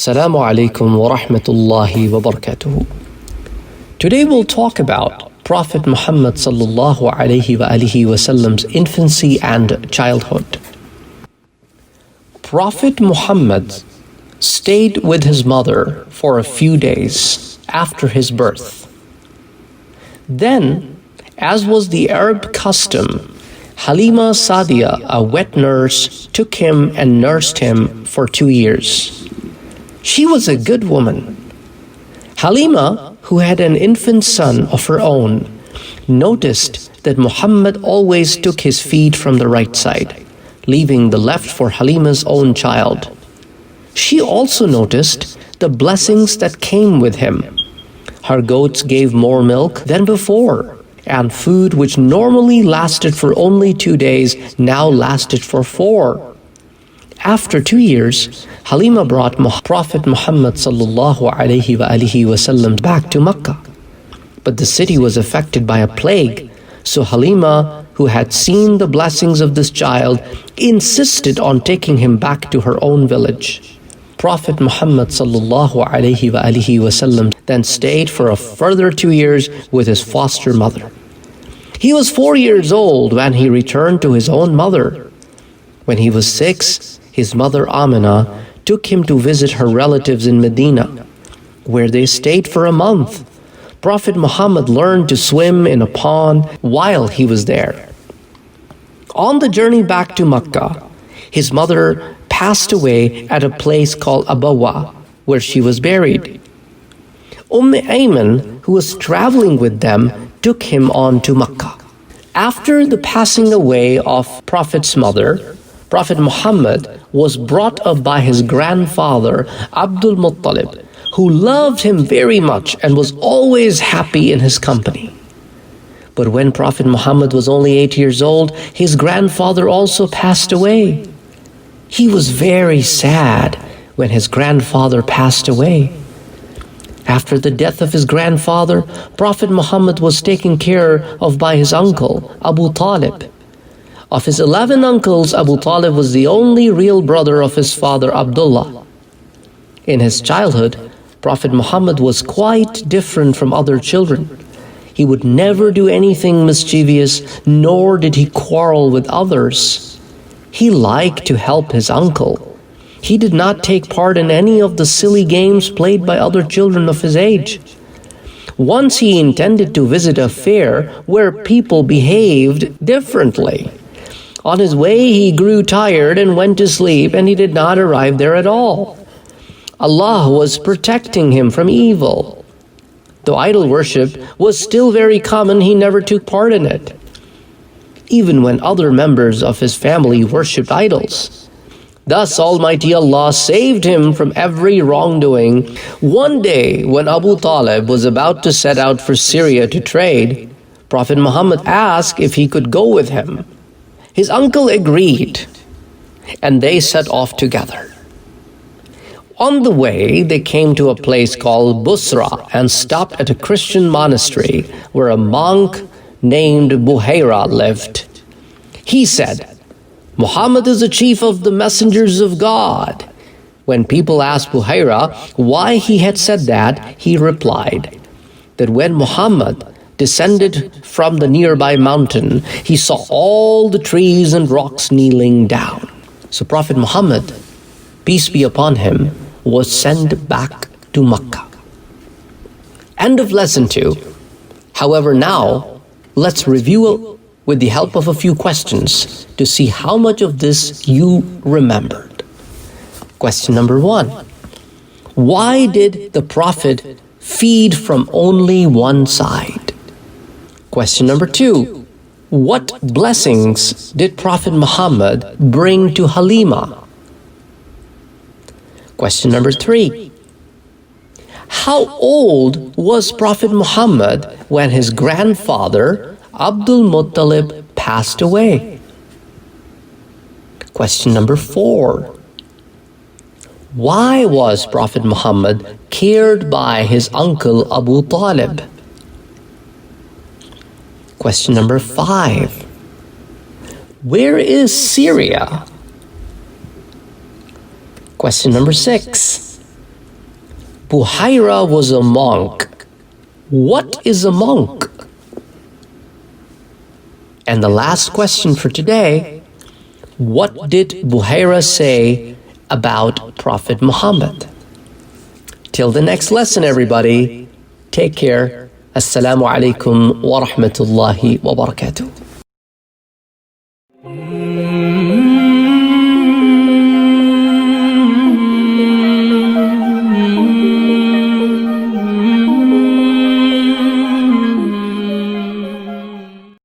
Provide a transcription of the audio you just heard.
Assalamu alaikum wa rahmatullahi wa barakatuhu. Today we'll talk about Prophet Muhammad sallallahu alaihi wasallam's infancy and childhood. Prophet Muhammad stayed with his mother for a few days after his birth. Then, as was the Arab custom, Halima Sadiya, a wet nurse, took him and nursed him for 2 years. She was a good woman. Halima, who had an infant son of her own, noticed that Muhammad always took his feed from the right side, leaving the left for Halima's own child. She also noticed the blessings that came with him. Her goats gave more milk than before, and food which normally lasted for only 2 days now lasted for 4. After 2 years, Halima brought Prophet Muhammad sallallahu alaihi wasallam back to Mecca. But the city was affected by a plague, so Halima, who had seen the blessings of this child, insisted on taking him back to her own village. Prophet Muhammad sallallahu alaihi wasallam then stayed for a further 2 years with his foster mother. He was 4 years old when he returned to his own mother. When he was 6, his mother Amina took him to visit her relatives in Medina, where they stayed for a month. Prophet Muhammad learned to swim in a pond while he was there. On the journey back to Mecca, his mother passed away at a place called Abawa, where she was buried. Ayman, who was traveling with them, took him on to Mecca. After the passing away of Prophet's mother, Prophet Muhammad was brought up by his grandfather, Abdul Muttalib, who loved him very much and was always happy in his company. But when Prophet Muhammad was only 8 years old, his grandfather also passed away. He was very sad when his grandfather passed away. After the death of his grandfather, Prophet Muhammad was taken care of by his uncle, Abu Talib. Of his 11 uncles, Abu Talib was the only real brother of his father Abdullah. In his childhood, Prophet Muhammad was quite different from other children. He would never do anything mischievous, nor did he quarrel with others. He liked to help his uncle. He did not take part in any of the silly games played by other children of his age. Once he intended to visit a fair where people behaved differently. On his way, he grew tired and went to sleep, and he did not arrive there at all. Allah was protecting him from evil. Though idol worship was still very common, he never took part in it, even when other members of his family worshipped idols. Thus, Almighty Allah saved him from every wrongdoing. One day, when Abu Talib was about to set out for Syria to trade, Prophet Muhammad asked if he could go with him. His uncle agreed, and they set off together. On the way, they came to a place called Busra and stopped at a Christian monastery where a monk named Buhaira lived. He said, "Muhammad is the chief of the messengers of God." When people asked Buhaira why he had said that, he replied that when Muhammad descended from the nearby mountain, he saw all the trees and rocks kneeling down. So Prophet Muhammad, peace be upon him, was sent back to Mecca. End of lesson 2. However, now let's review with the help of a few questions to see how much of this you remembered. Question number 1. Why did the Prophet feed from only one side? Question number 2. What blessings did Prophet Muhammad bring to Halima? Question number 3. How old was Prophet Muhammad when his grandfather Abdul Muttalib passed away? Question number 4. Why was Prophet Muhammad cared by his uncle Abu Talib? Question number 5. Where is Syria? Question number 6. Buhaira was a monk. What is a monk? And the last question for today, what did Buhaira say about Prophet Muhammad? Till the next lesson, everybody, take care. Assalamu alaikum wa rahmatullahi wa barakatuh.